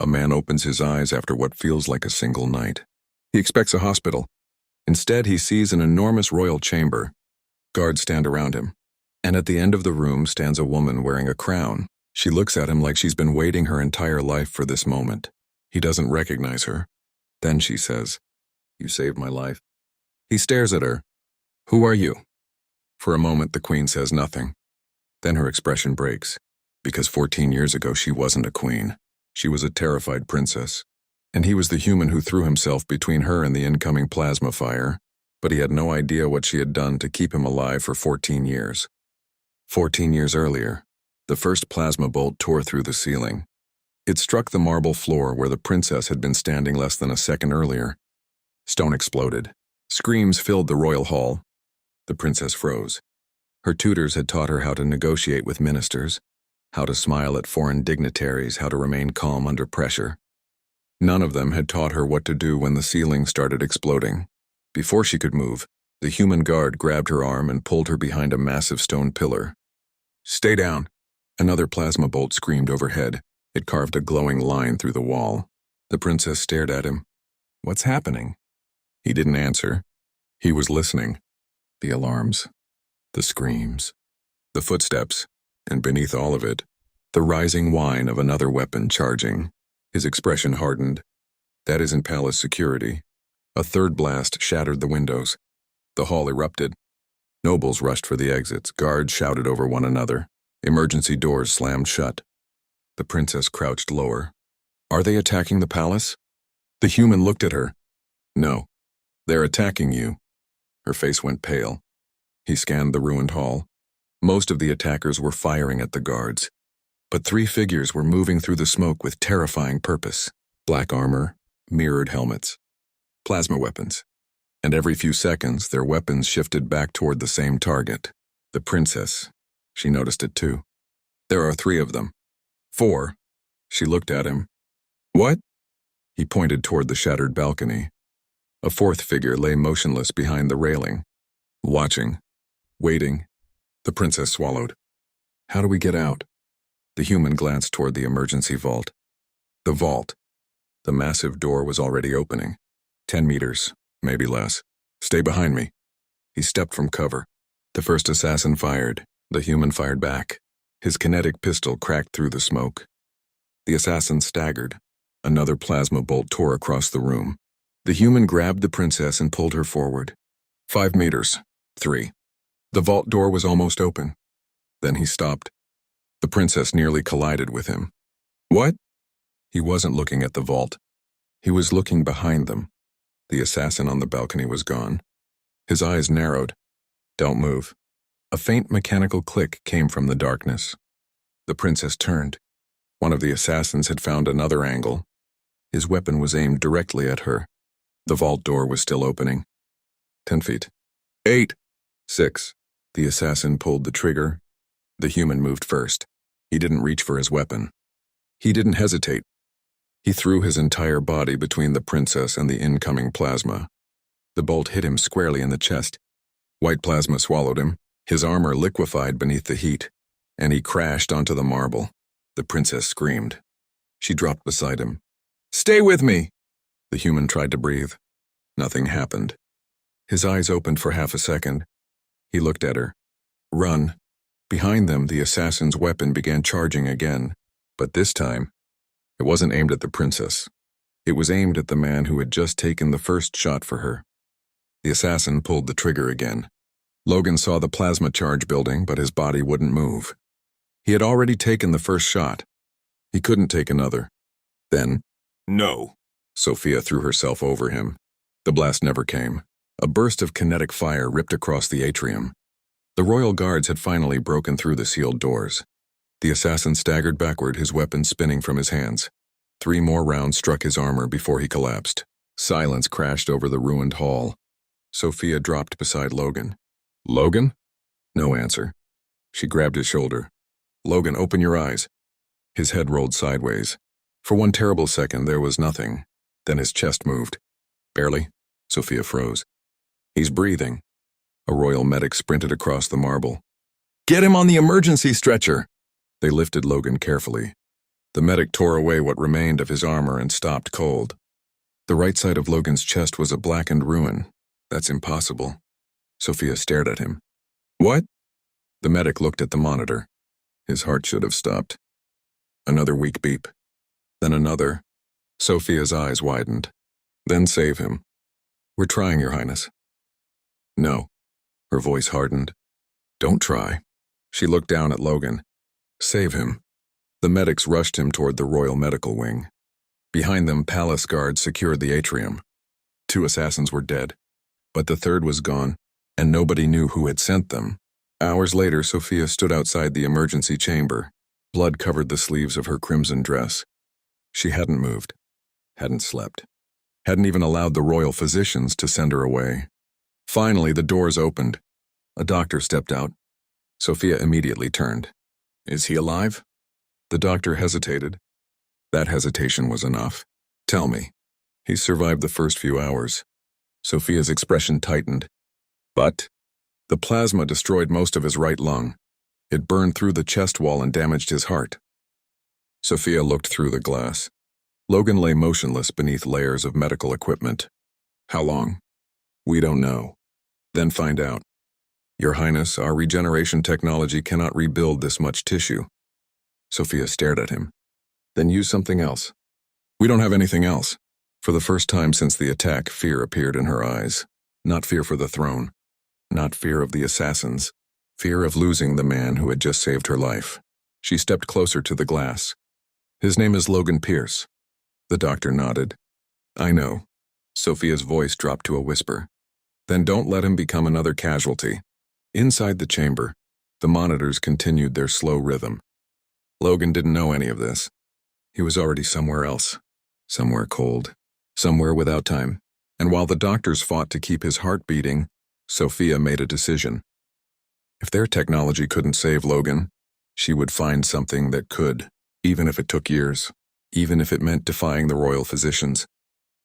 A man opens his eyes after what feels like a single night. He expects a hospital. Instead, he sees an enormous royal chamber. Guards stand around him. And at the end of the room stands a woman wearing a crown. She looks at him like she's been waiting her entire life for this moment. He doesn't recognize her. Then she says, "You saved my life." He stares at her. "Who are you?" For a moment, the queen says nothing. Then her expression breaks, because 14 years ago she wasn't a queen. She was a terrified princess. And he was the human who threw himself between her and the incoming plasma fire, but he had no idea what she had done to keep him alive for 14 years. 14 years earlier, the first plasma bolt tore through the ceiling. It struck the marble floor where the princess had been standing less than a second earlier. Stone exploded. Screams filled the royal hall. The princess froze. Her tutors had taught her how to negotiate with ministers, how to smile at foreign dignitaries, how to remain calm under pressure. None of them had taught her what to do when the ceiling started exploding. Before she could move, the human guard grabbed her arm and pulled her behind a massive stone pillar. "Stay down." Another plasma bolt screamed overhead. It carved a glowing line through the wall. The princess stared at him. "What's happening?" He didn't answer. He was listening. The alarms, the screams, the footsteps, and beneath all of it, the rising whine of another weapon charging. His expression hardened. That isn't palace security. A third blast shattered the windows. The hall erupted. Nobles rushed for the exits. Guards shouted over one another. Emergency doors slammed shut. The princess crouched lower. "Are they attacking the palace?" The human looked at her. "No. They're attacking you." Her face went pale. He scanned the ruined hall. Most of the attackers were firing at the guards. But three figures were moving through the smoke with terrifying purpose. Black armor, mirrored helmets, plasma weapons. And every few seconds, their weapons shifted back toward the same target. The princess. She noticed it too. "There are 3 of them." "4. She looked at him. "What?" He pointed toward the shattered balcony. A 4th figure lay motionless behind the railing, watching, waiting. The princess swallowed. "How do we get out?" The human glanced toward the emergency vault. The vault. The massive door was already opening. 10 meters, maybe less. "Stay behind me." He stepped from cover. The first assassin fired. The human fired back. His kinetic pistol cracked through the smoke. The assassin staggered. Another plasma bolt tore across the room. The human grabbed the princess and pulled her forward. 5 meters. 3. The vault door was almost open. Then he stopped. The princess nearly collided with him. "What?" He wasn't looking at the vault. He was looking behind them. The assassin on the balcony was gone. His eyes narrowed. "Don't move." A faint mechanical click came from the darkness. The princess turned. One of the assassins had found another angle. His weapon was aimed directly at her. The vault door was still opening. 10 feet. 8. 6. The assassin pulled the trigger. The human moved first. He didn't reach for his weapon. He didn't hesitate. He threw his entire body between the princess and the incoming plasma. The bolt hit him squarely in the chest. White plasma swallowed him. His armor liquefied beneath the heat, and he crashed onto the marble. The princess screamed. She dropped beside him. "Stay with me!" The human tried to breathe. Nothing happened. His eyes opened for half a second. He looked at her. "Run." Behind them, the assassin's weapon began charging again, but this time, it wasn't aimed at the princess. It was aimed at the man who had just taken the first shot for her. The assassin pulled the trigger again. Logan saw the plasma charge building, but his body wouldn't move. He had already taken the first shot. He couldn't take another. Then, "No." Sophia threw herself over him. The blast never came. A burst of kinetic fire ripped across the atrium. The royal guards had finally broken through the sealed doors. The assassin staggered backward, his weapon spinning from his hands. 3 more rounds struck his armor before he collapsed. Silence crashed over the ruined hall. Sophia dropped beside Logan. "Logan?" No answer. She grabbed his shoulder. "Logan, open your eyes." His head rolled sideways. For one terrible second, there was nothing. Then his chest moved. Barely. Sophia froze. "He's breathing." A royal medic sprinted across the marble. "Get him on the emergency stretcher!" They lifted Logan carefully. The medic tore away what remained of his armor and stopped cold. The right side of Logan's chest was a blackened ruin. That's impossible. Sophia stared at him. What? The medic looked at the monitor. His heart should have stopped. Another weak beep. Then another. Sophia's eyes widened. Then save him. We're trying, Your Highness. No. Her voice hardened. Don't try. She looked down at Logan. Save him. The medics rushed him toward the Royal Medical Wing. Behind them, palace guards secured the atrium. 2 assassins were dead, but the third was gone, and nobody knew who had sent them. Hours later, Sophia stood outside the emergency chamber. Blood covered the sleeves of her crimson dress. She hadn't moved, hadn't slept, hadn't even allowed the royal physicians to send her away. Finally, the doors opened. A doctor stepped out. Sophia immediately turned. Is he alive? The doctor hesitated. That hesitation was enough. Tell me. He survived the first few hours. Sophia's expression tightened. But the plasma destroyed most of his right lung. It burned through the chest wall and damaged his heart. Sophia looked through the glass. Logan lay motionless beneath layers of medical equipment. How long? We don't know. Then find out. Your Highness, our regeneration technology cannot rebuild this much tissue. Sophia stared at him. Then use something else. We don't have anything else. For the first time since the attack, fear appeared in her eyes. Not fear for the throne. Not fear of the assassins. Fear of losing the man who had just saved her life. She stepped closer to the glass. His name is Logan Pierce. The doctor nodded. I know. Sophia's voice dropped to a whisper. Then don't let him become another casualty. Inside the chamber, the monitors continued their slow rhythm. Logan didn't know any of this. He was already somewhere else. Somewhere cold. Somewhere without time. And while the doctors fought to keep his heart beating, Sophia made a decision. If their technology couldn't save Logan, she would find something that could, even if it took years, even if it meant defying the royal physicians,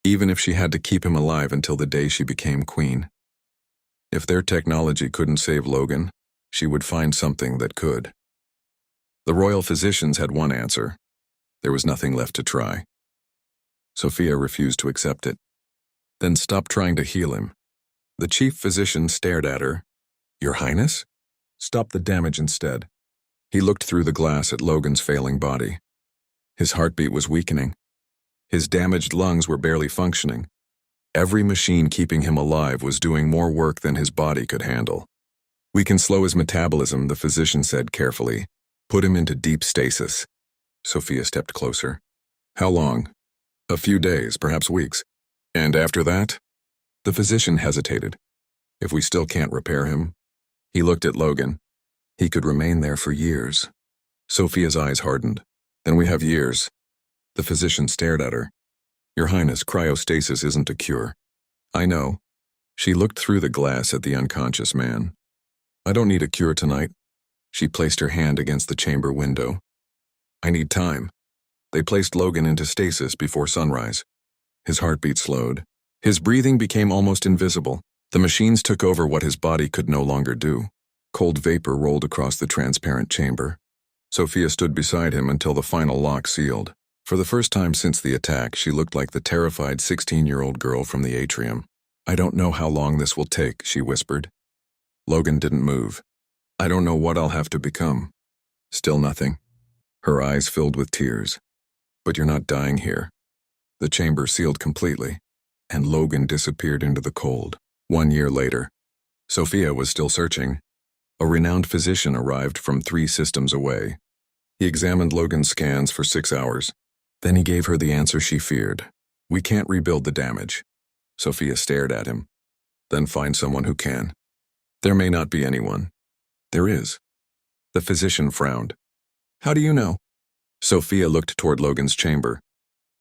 even if she had to keep him alive until the day she became queen. If their technology couldn't save Logan, she would find something that could. The royal physicians had one answer. There was nothing left to try. Sophia refused to accept it. Then stop trying to heal him. The chief physician stared at her. Your Highness? Stop the damage instead. He looked through the glass at Logan's failing body. His heartbeat was weakening. His damaged lungs were barely functioning. Every machine keeping him alive was doing more work than his body could handle. We can slow his metabolism, the physician said carefully. Put him into deep stasis. Sophia stepped closer. How long? A few days, perhaps weeks. And after that? The physician hesitated. If we still can't repair him? He looked at Logan. He could remain there for years. Sophia's eyes hardened. Then we have years. The physician stared at her. Your Highness, cryostasis isn't a cure. I know. She looked through the glass at the unconscious man. I don't need a cure tonight. She placed her hand against the chamber window. I need time. They placed Logan into stasis before sunrise. His heartbeat slowed. His breathing became almost invisible. The machines took over what his body could no longer do. Cold vapor rolled across the transparent chamber. Sophia stood beside him until the final lock sealed. For the first time since the attack, she looked like the terrified 16-year-old girl from the atrium. I don't know how long this will take, she whispered. Logan didn't move. I don't know what I'll have to become. Still nothing. Her eyes filled with tears. But you're not dying here. The chamber sealed completely, and Logan disappeared into the cold. 1 year later, Sophia was still searching. A renowned physician arrived from 3 systems away. He examined Logan's scans for 6 hours. Then he gave her the answer she feared. We can't rebuild the damage. Sophia stared at him. Then find someone who can. There may not be anyone. There is. The physician frowned. How do you know? Sophia looked toward Logan's chamber.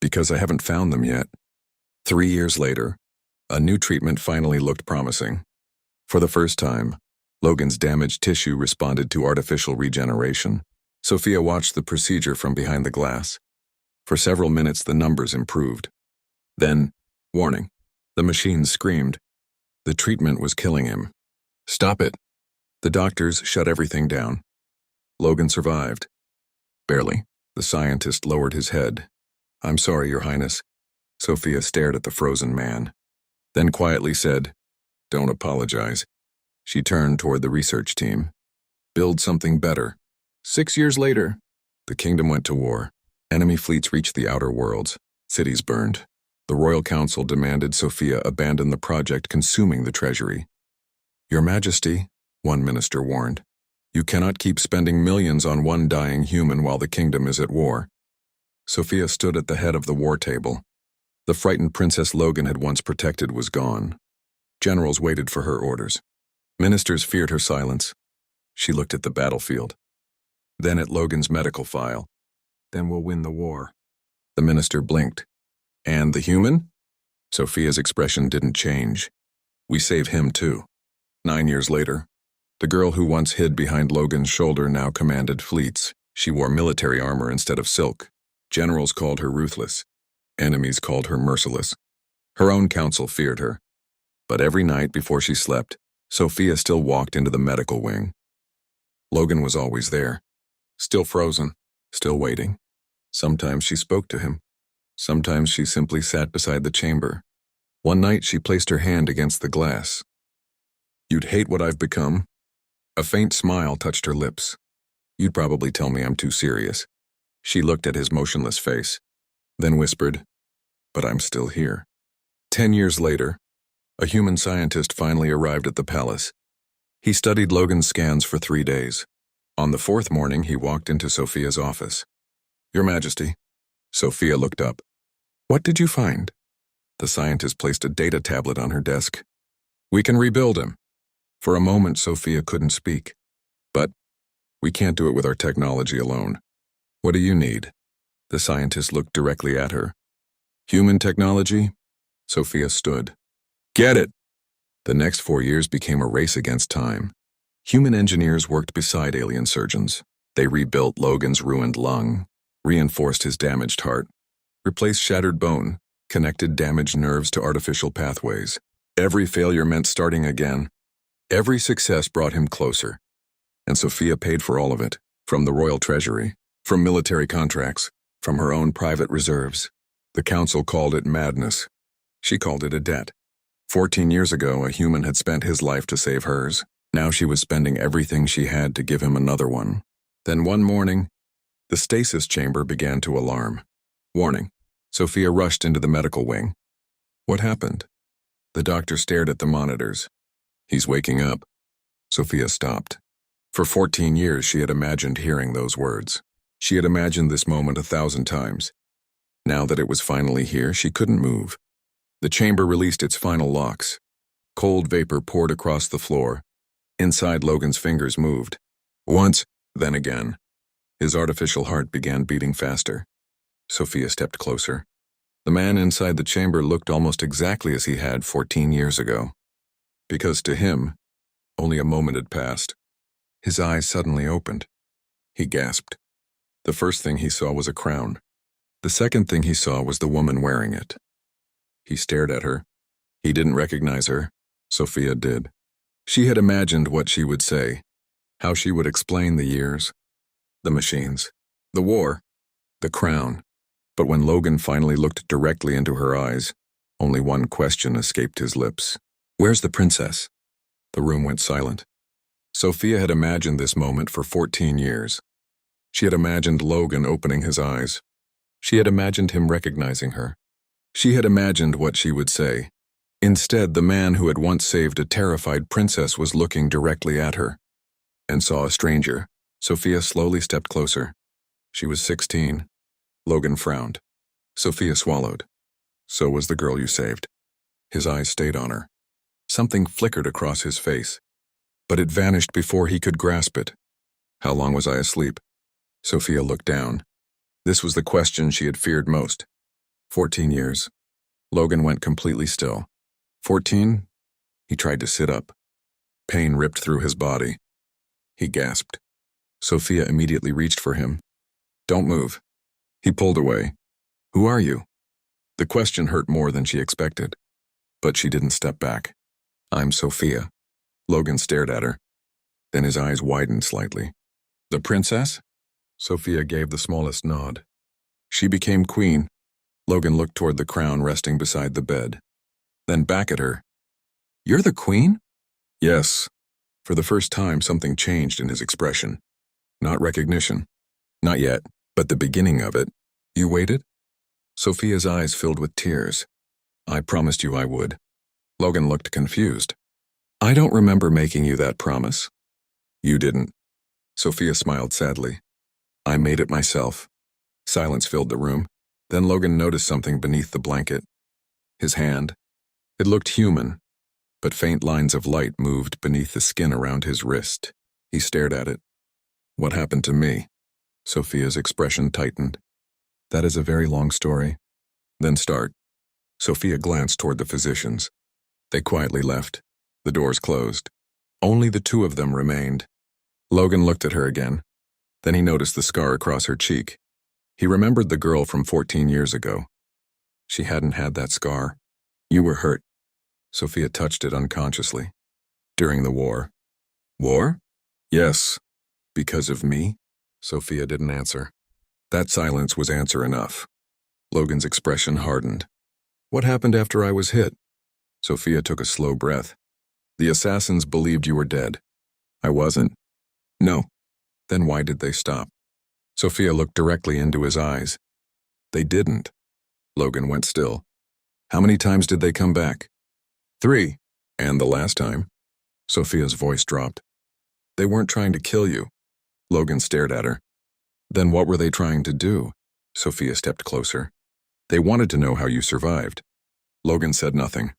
Because I haven't found them yet. 3 years later, a new treatment finally looked promising. For the first time, Logan's damaged tissue responded to artificial regeneration. Sophia watched the procedure from behind the glass. For several minutes, the numbers improved. Then, warning, the machines screamed. The treatment was killing him. Stop it. The doctors shut everything down. Logan survived. Barely. The scientist lowered his head. "I'm sorry, Your Highness." Sophia stared at the frozen man, then quietly said, "Don't apologize." She turned toward the research team. "Build something better." 6 years later, the kingdom went to war. Enemy fleets reached the outer worlds. Cities burned. The Royal Council demanded Sophia abandon the project, consuming the treasury. "Your Majesty," one minister warned, "you cannot keep spending millions on one dying human while the kingdom is at war." Sophia stood at the head of the war table. The frightened Princess Logan had once protected was gone. Generals waited for her orders. Ministers feared her silence. She looked at the battlefield, then at Logan's medical file. "Then we'll win the war." The minister blinked. "And the human?" Sophia's expression didn't change. "We save him too." 9 years later, the girl who once hid behind Logan's shoulder now commanded fleets. She wore military armor instead of silk. Generals called her ruthless. Enemies called her merciless. Her own council feared her. But every night before she slept, Sophia still walked into the medical wing. Logan was always there, still frozen, still waiting. Sometimes she spoke to him. Sometimes she simply sat beside the chamber. One night she placed her hand against the glass. "You'd hate what I've become." A faint smile touched her lips. "You'd probably tell me I'm too serious." She looked at his motionless face, then whispered, "But I'm still here." 10 years later, a human scientist finally arrived at the palace. He studied Logan's scans for 3 days. On the 4th morning, he walked into Sophia's office. "Your Majesty." Sophia looked up. "What did you find?" The scientist placed a data tablet on her desk. "We can rebuild him." For a moment, Sophia couldn't speak. "But we can't do it with our technology alone. What do you need?" The scientist looked directly at her. "Human technology?" Sophia stood. "Get it!" The next 4 years became a race against time. Human engineers worked beside alien surgeons. They rebuilt Logan's ruined lung, reinforced his damaged heart, replaced shattered bone, connected damaged nerves to artificial pathways. Every failure meant starting again. Every success brought him closer. And Sophia paid for all of it, from the royal treasury, from military contracts, from her own private reserves. The council called it madness. She called it a debt. 14 years ago, a human had spent his life to save hers. Now she was spending everything she had to give him another one. Then one morning, the stasis chamber began to alarm. Warning. Sophia rushed into the medical wing. "What happened?" The doctor stared at the monitors. "He's waking up." Sophia stopped. For 14 years, she had imagined hearing those words. She had imagined this moment 1,000 times. Now that it was finally here, she couldn't move. The chamber released its final locks. Cold vapor poured across the floor. Inside, Logan's fingers moved. Once, then again. His artificial heart began beating faster. Sophia stepped closer. The man inside the chamber looked almost exactly as he had 14 years ago. Because to him, only a moment had passed. His eyes suddenly opened. He gasped. The first thing he saw was a crown. The second thing he saw was the woman wearing it. He stared at her. He didn't recognize her. Sophia did. She had imagined what she would say, how she would explain the years, the machines, the war, the crown. But when Logan finally looked directly into her eyes, only one question escaped his lips. "Where's the princess?" The room went silent. Sophia had imagined this moment for 14 years. She had imagined Logan opening his eyes. She had imagined him recognizing her. She had imagined what she would say. Instead, the man who had once saved a terrified princess was looking directly at her. And saw a stranger. Sophia slowly stepped closer. She was 16. Logan frowned. Sophia swallowed. "So was the girl you saved." His eyes stayed on her. Something flickered across his face, but it vanished before he could grasp it. "How long was I asleep?" Sophia looked down. This was the question she had feared most. 14 years. Logan went completely still. 14? He tried to sit up. Pain ripped through his body. He gasped. Sophia immediately reached for him. "Don't move." He pulled away. "Who are you?" The question hurt more than she expected, but she didn't step back. "I'm Sophia." Logan stared at her. Then his eyes widened slightly. "The princess?" Sophia gave the smallest nod. She became queen. Logan looked toward the crown resting beside the bed. Then back at her. You're the queen? Yes. For the first time, something changed in his expression. Not recognition. Not yet, but the beginning of it. You waited? Sophia's eyes filled with tears. I promised you I would. Logan looked confused. I don't remember making you that promise. You didn't. Sophia smiled sadly. I made it myself. Silence filled the room. Then Logan noticed something beneath the blanket. His hand. It looked human, but faint lines of light moved beneath the skin around his wrist. He stared at it. What happened to me? Sophia's expression tightened. That is a very long story. Then start. Sophia glanced toward the physicians. They quietly left. The doors closed. Only the two of them remained. Logan looked at her again. Then he noticed the scar across her cheek. He remembered the girl from 14 years ago. She hadn't had that scar. You were hurt. Sophia touched it unconsciously. During the war. War? Yes. Because of me? Sophia didn't answer. That silence was answer enough. Logan's expression hardened. What happened after I was hit? Sophia took a slow breath. The assassins believed you were dead. I wasn't. No. Then why did they stop? Sophia looked directly into his eyes. They didn't. Logan went still. How many times did they come back? 3. And the last time? Sophia's voice dropped. They weren't trying to kill you. Logan stared at her. Then what were they trying to do? Sophia stepped closer. They wanted to know how you survived. Logan said nothing.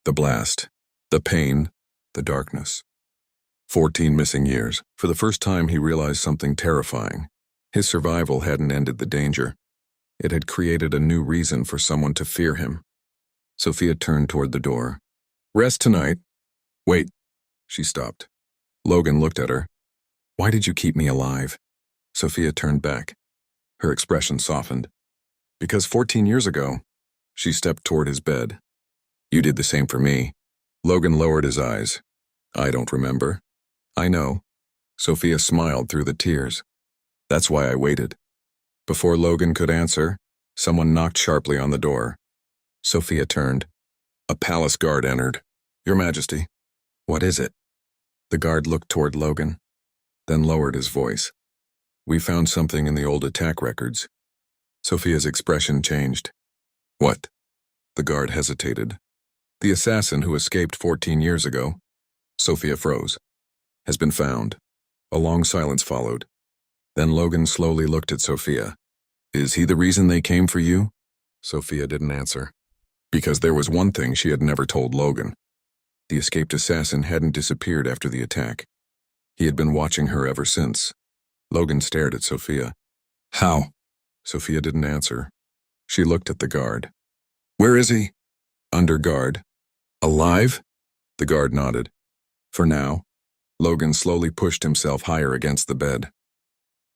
The blast. The pain. The darkness. 14 missing years. For the first time he realized something terrifying. His survival hadn't ended the danger. It had created a new reason for someone to fear him. Sophia turned toward the door. Rest tonight. Wait. She stopped. Logan looked at her. Why did you keep me alive? Sophia turned back. Her expression softened. Because 14 years ago, she stepped toward his bed. You did the same for me. Logan lowered his eyes. I don't remember. I know. Sophia smiled through the tears. That's why I waited. Before Logan could answer, someone knocked sharply on the door. Sophia turned. A palace guard entered. Your Majesty. What is it? The guard looked toward Logan, then lowered his voice. We found something in the old attack records. Sophia's expression changed. What? The guard hesitated. The assassin who escaped 14 years ago. Sophia froze. Has been found. A long silence followed. Then Logan slowly looked at Sophia. Is he the reason they came for you? Sophia didn't answer. Because there was one thing she had never told Logan. The escaped assassin hadn't disappeared after the attack. He had been watching her ever since. Logan stared at Sophia. How? Sophia didn't answer. She looked at the guard. Where is he? Under guard. Alive? The guard nodded. For now. Logan slowly pushed himself higher against the bed.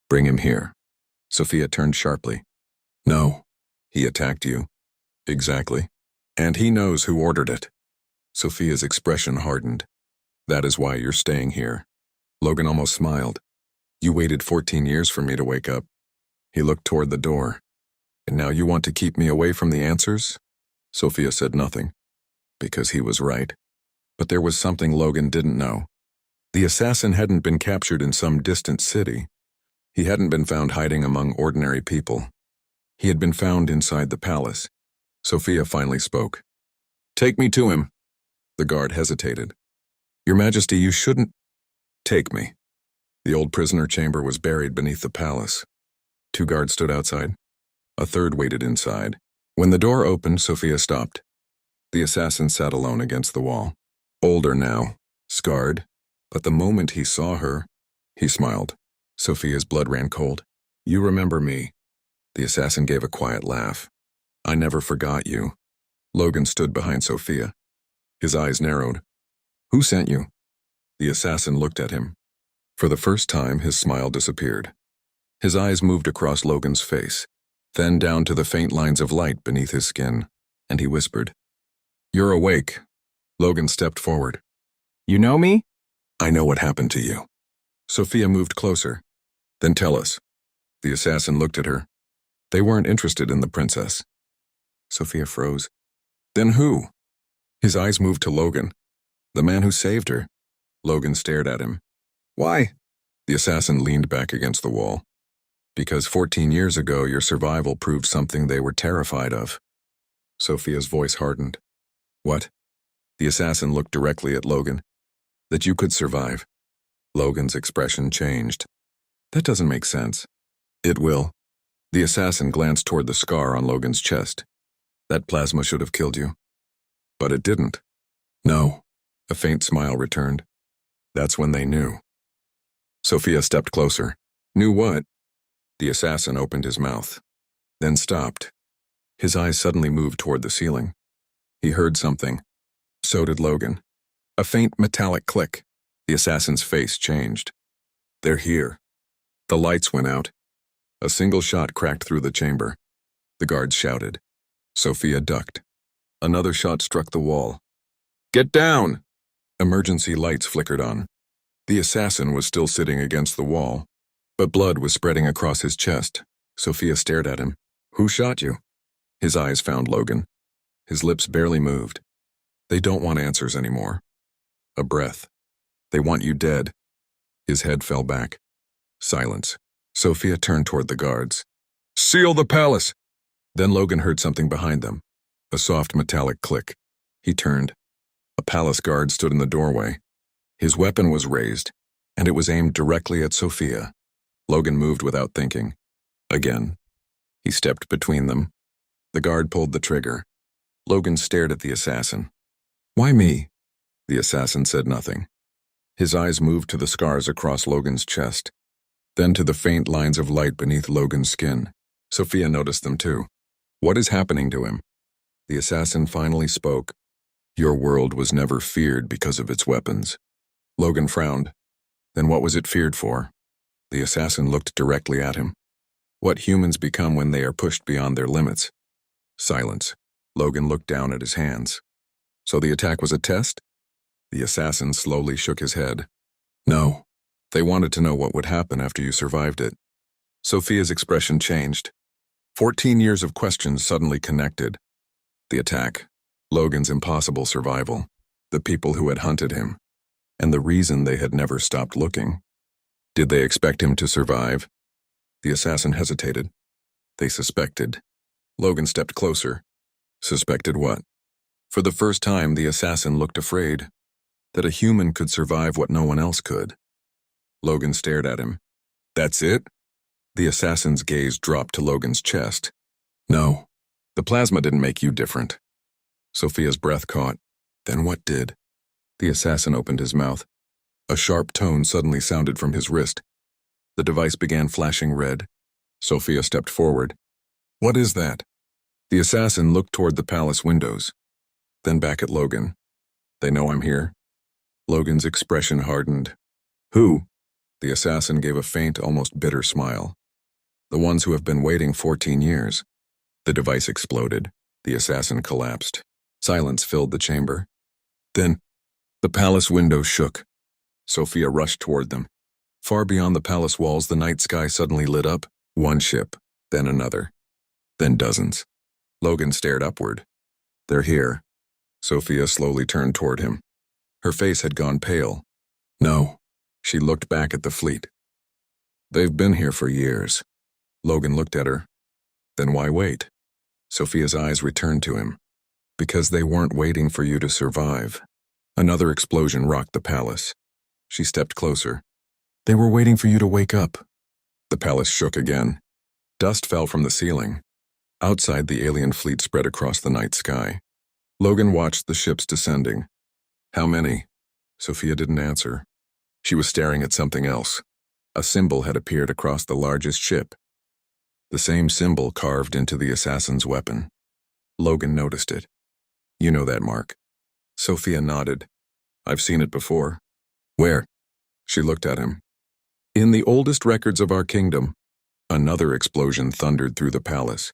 Bring him here. Sophia turned sharply. No. He attacked you. Exactly. And he knows who ordered it. Sophia's expression hardened. That is why you're staying here. Logan almost smiled. You waited 14 years for me to wake up. He looked toward the door. And now you want to keep me away from the answers? Sophia said nothing. Because he was right. But there was something Logan didn't know. The assassin hadn't been captured in some distant city. He hadn't been found hiding among ordinary people. He had been found inside the palace. Sophia finally spoke. Take me to him. The guard hesitated. Your Majesty, you shouldn't. Take me. The old prisoner chamber was buried beneath the palace. 2 guards stood outside. A third waited inside. When the door opened, Sophia stopped. The assassin sat alone against the wall. Older now, scarred, but the moment he saw her, he smiled. Sophia's blood ran cold. You remember me. The assassin gave a quiet laugh. I never forgot you. Logan stood behind Sophia. His eyes narrowed. Who sent you? The assassin looked at him. For the first time, his smile disappeared. His eyes moved across Logan's face, then down to the faint lines of light beneath his skin, and he whispered. You're awake. Logan stepped forward. You know me? I know what happened to you. Sophia moved closer. Then tell us. The assassin looked at her. They weren't interested in the princess. Sophia froze. Then who? His eyes moved to Logan, the man who saved her. Logan stared at him. Why? The assassin leaned back against the wall. Because 14 years ago, your survival proved something they were terrified of. Sophia's voice hardened. What? The assassin looked directly at Logan. That you could survive. Logan's expression changed. That doesn't make sense. It will. The assassin glanced toward the scar on Logan's chest. That plasma should have killed you. But it didn't. No. A faint smile returned. That's when they knew. Sophia stepped closer. Knew what? The assassin opened his mouth, then stopped. His eyes suddenly moved toward the ceiling. He heard something. So did Logan. A faint metallic click. The assassin's face changed. They're here. The lights went out. A single shot cracked through the chamber. The guards shouted. Sophia ducked. Another shot struck the wall. Get down! Emergency lights flickered on. The assassin was still sitting against the wall, but blood was spreading across his chest. Sophia stared at him. Who shot you? His eyes found Logan. His lips barely moved. They don't want answers anymore. A breath. They want you dead. His head fell back. Silence. Sophia turned toward the guards. Seal the palace! Then Logan heard something behind them. A soft metallic click. He turned. A palace guard stood in the doorway. His weapon was raised, and it was aimed directly at Sophia. Logan moved without thinking. Again. He stepped between them. The guard pulled the trigger. Logan stared at the assassin. Why me? The assassin said nothing. His eyes moved to the scars across Logan's chest, then to the faint lines of light beneath Logan's skin. Sophia noticed them too. What is happening to him? The assassin finally spoke. Your world was never feared because of its weapons. Logan frowned. Then what was it feared for? The assassin looked directly at him. What humans become when they are pushed beyond their limits. Silence. Logan looked down at his hands. So the attack was a test? The assassin slowly shook his head. No. They wanted to know what would happen after you survived it. Sophia's expression changed. 14 years of questions suddenly connected. The attack, Logan's impossible survival, the people who had hunted him, and the reason they had never stopped looking. Did they expect him to survive? The assassin hesitated. They suspected. Logan stepped closer. Suspected what? For the first time, the assassin looked afraid. That a human could survive what no one else could. Logan stared at him. That's it? The assassin's gaze dropped to Logan's chest. No. The plasma didn't make you different. Sophia's breath caught. Then what did? The assassin opened his mouth. A sharp tone suddenly sounded from his wrist. The device began flashing red. Sophia stepped forward. What is that? The assassin looked toward the palace windows. Then back at Logan. They know I'm here? Logan's expression hardened. Who? The assassin gave a faint, almost bitter smile. The ones who have been waiting 14 years. The device exploded. The assassin collapsed. Silence filled the chamber. Then, the palace windows shook. Sophia rushed toward them. Far beyond the palace walls, the night sky suddenly lit up. One ship, then another. Then dozens. Logan stared upward. They're here. Sophia slowly turned toward him. Her face had gone pale. No. She looked back at the fleet. They've been here for years. Logan looked at her. Then why wait? Sophia's eyes returned to him. Because they weren't waiting for you to survive. Another explosion rocked the palace. She stepped closer. They were waiting for you to wake up. The palace shook again. Dust fell from the ceiling. Outside, the alien fleet spread across the night sky. Logan watched the ships descending. How many? Sophia didn't answer. She was staring at something else. A symbol had appeared across the largest ship. The same symbol carved into the assassin's weapon. Logan noticed it. You know that mark. Sophia nodded. I've seen it before. Where? She looked at him. In the oldest records of our kingdom. Another explosion thundered through the palace.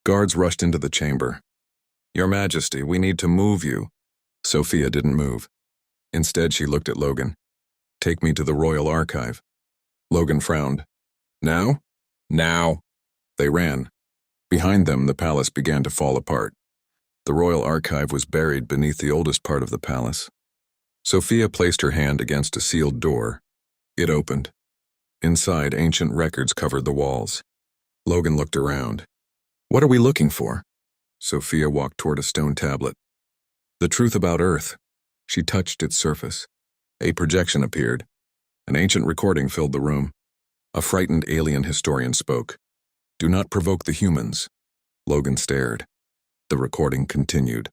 Guards rushed into the chamber. Your Majesty, we need to move you. Sophia didn't move. Instead, she looked at Logan. Take me to the Royal Archive. Logan frowned. Now? Now! They ran. Behind them, the palace began to fall apart. The royal archive was buried beneath the oldest part of the palace. Sophia placed her hand against a sealed door. It opened. Inside, ancient records covered the walls. Logan looked around. What are we looking for? Sophia walked toward a stone tablet. The truth about Earth. She touched its surface. A projection appeared. An ancient recording filled the room. A frightened alien historian spoke. Do not provoke the humans. Logan stared. The recording continued.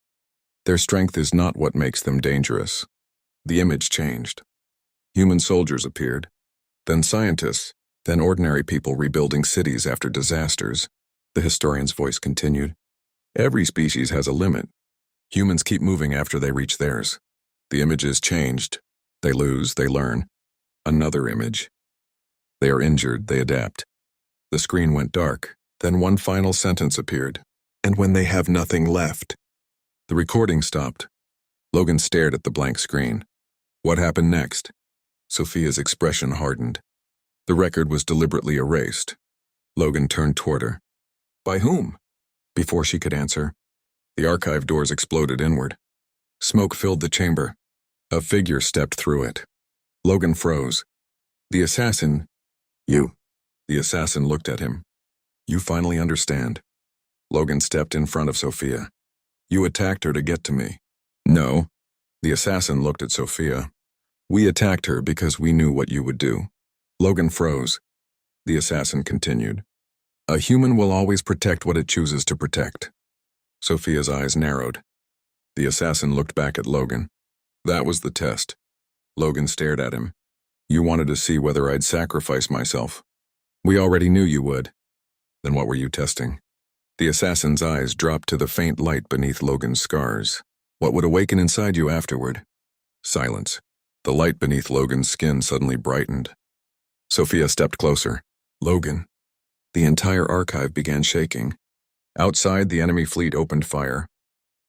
Their strength is not what makes them dangerous. The image changed. Human soldiers appeared, then scientists, then ordinary people rebuilding cities after disasters. The historian's voice continued. Every species has a limit. Humans keep moving after they reach theirs. The images changed. They lose, they learn. Another image. They are injured, they adapt. The screen went dark, then one final sentence appeared. And when they have nothing left. The recording stopped. Logan stared at the blank screen. What happened next? Sophia's expression hardened. The record was deliberately erased. Logan turned toward her. By whom? Before she could answer, the archive doors exploded inward. Smoke filled the chamber. A figure stepped through it. Logan froze. The assassin. You. The assassin looked at him. You finally understand. Logan stepped in front of Sophia. You attacked her to get to me. No. The assassin looked at Sophia. We attacked her because we knew what you would do. Logan froze. The assassin continued. A human will always protect what it chooses to protect. Sophia's eyes narrowed. The assassin looked back at Logan. That was the test. Logan stared at him. You wanted to see whether I'd sacrifice myself. We already knew you would. Then what were you testing? The assassin's eyes dropped to the faint light beneath Logan's scars. What would awaken inside you afterward? Silence. The light beneath Logan's skin suddenly brightened. Sophia stepped closer. Logan. The entire archive began shaking. Outside, the enemy fleet opened fire.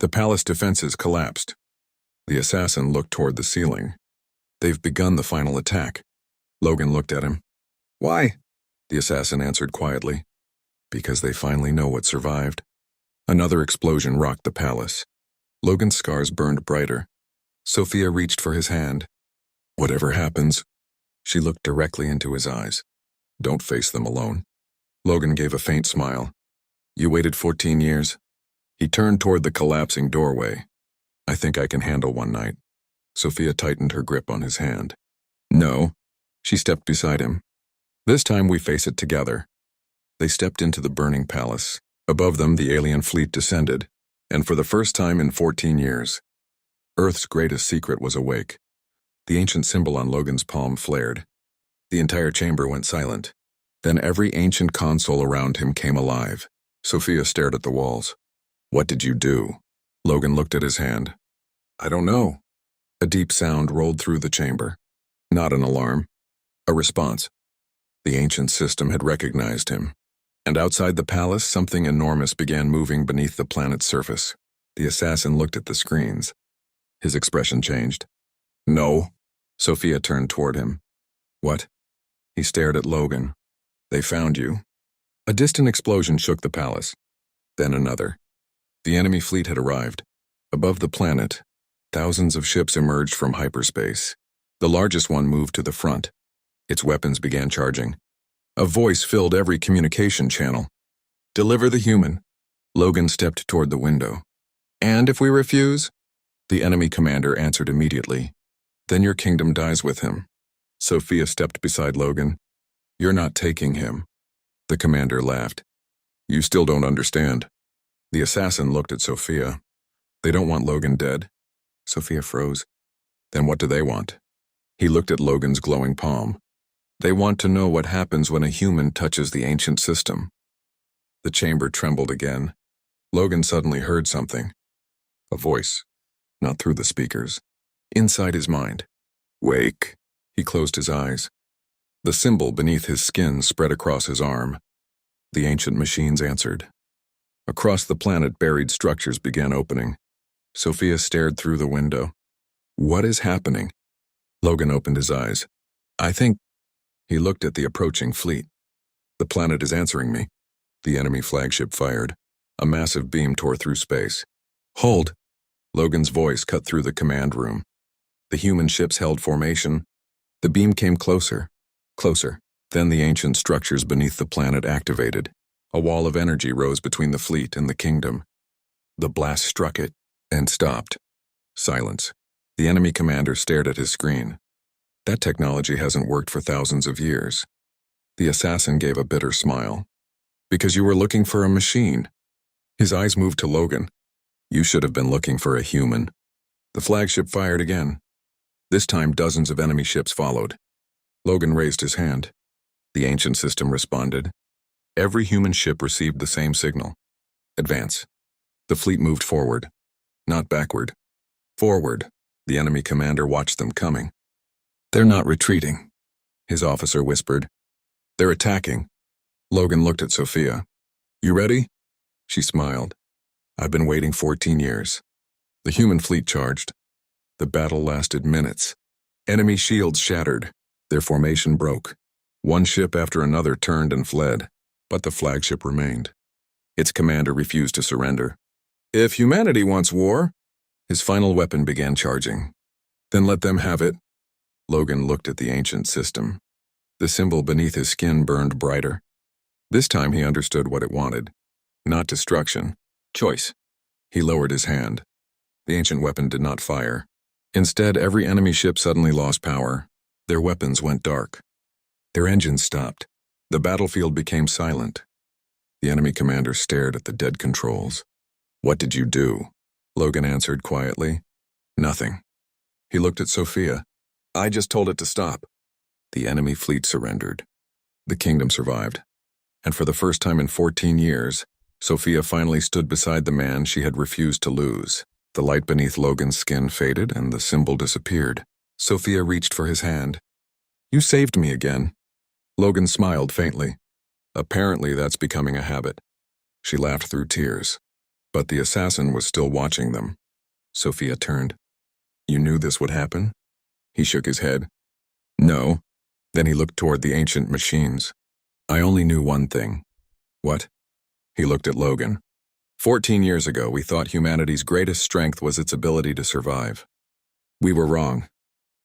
The palace defenses collapsed. The assassin looked toward the ceiling. They've begun the final attack. Logan looked at him. Why? The assassin answered quietly. Because they finally know what survived. Another explosion rocked the palace. Logan's scars burned brighter. Sophia reached for his hand. Whatever happens, she looked directly into his eyes. Don't face them alone. Logan gave a faint smile. You waited 14 years? He turned toward the collapsing doorway. I think I can handle one night. Sophia tightened her grip on his hand. No. She stepped beside him. This time we face it together. They stepped into the burning palace. Above them, the alien fleet descended. And for the first time in 14 years, Earth's greatest secret was awake. The ancient symbol on Logan's palm flared. The entire chamber went silent. Then every ancient console around him came alive. Sophia stared at the walls. What did you do? Logan looked at his hand. I don't know. A deep sound rolled through the chamber. Not an alarm. A response. The ancient system had recognized him. And outside the palace, something enormous began moving beneath the planet's surface. The assassin looked at the screens. His expression changed. No. Sophia turned toward him. What? He stared at Logan. They found you. A distant explosion shook the palace. Then another. The enemy fleet had arrived. Above the planet, thousands of ships emerged from hyperspace. The largest one moved to the front. Its weapons began charging. A voice filled every communication channel. Deliver the human. Logan stepped toward the window. And if we refuse? The enemy commander answered immediately. Then your kingdom dies with him. Sophia stepped beside Logan. You're not taking him. The commander laughed. You still don't understand. The assassin looked at Sophia. They don't want Logan dead. Sophia froze. Then what do they want? He looked at Logan's glowing palm. They want to know what happens when a human touches the ancient system. The chamber trembled again. Logan suddenly heard something. A voice. Not through the speakers. Inside his mind. Wake. He closed his eyes. The symbol beneath his skin spread across his arm. The ancient machines answered. Across the planet, buried structures began opening. Sophia stared through the window. What is happening? Logan opened his eyes. I think. He looked at the approaching fleet. The planet is answering me. The enemy flagship fired. A massive beam tore through space. Hold! Logan's voice cut through the command room. The human ships held formation. The beam came closer. Closer. Then the ancient structures beneath the planet activated. A wall of energy rose between the fleet and the kingdom. The blast struck it and stopped. Silence. The enemy commander stared at his screen. That technology hasn't worked for thousands of years. The assassin gave a bitter smile. Because you were looking for a machine. His eyes moved to Logan. You should have been looking for a human. The flagship fired again. This time dozens of enemy ships followed. Logan raised his hand. The ancient system responded. Every human ship received the same signal. Advance. The fleet moved forward. Not backward. Forward. The enemy commander watched them coming. They're not retreating, his officer whispered. They're attacking. Logan looked at Sophia. You ready? She smiled. I've been waiting 14 years. The human fleet charged. The battle lasted minutes. Enemy shields shattered. Their formation broke. One ship after another turned and fled, but the flagship remained. Its commander refused to surrender. If humanity wants war, his final weapon began charging. Then let them have it. Logan looked at the ancient system. The symbol beneath his skin burned brighter. This time he understood what it wanted. Not destruction. Choice. He lowered his hand. The ancient weapon did not fire. Instead, every enemy ship suddenly lost power. Their weapons went dark. Their engines stopped. The battlefield became silent. The enemy commander stared at the dead controls. What did you do? Logan answered quietly. Nothing. He looked at Sophia. I just told it to stop. The enemy fleet surrendered. The kingdom survived. And for the first time in 14 years, Sophia finally stood beside the man she had refused to lose. The light beneath Logan's skin faded and the symbol disappeared. Sophia reached for his hand. You saved me again. Logan smiled faintly. Apparently that's becoming a habit. She laughed through tears. But the assassin was still watching them. Sophia turned. You knew this would happen? He shook his head. No. Then he looked toward the ancient machines. I only knew one thing. What? He looked at Logan. 14 years ago, we thought humanity's greatest strength was its ability to survive. We were wrong.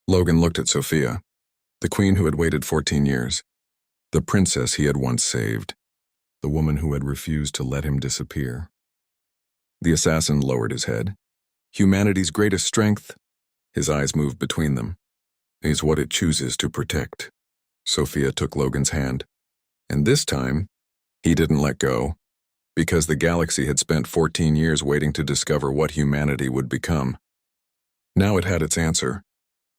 Logan looked at Sophia, the queen who had waited 14 years, the princess he had once saved, the woman who had refused to let him disappear. The assassin lowered his head. Humanity's greatest strength, his eyes moved between them, is what it chooses to protect. Sophia took Logan's hand, and this time, he didn't let go, because the galaxy had spent 14 years waiting to discover what humanity would become. Now it had its answer.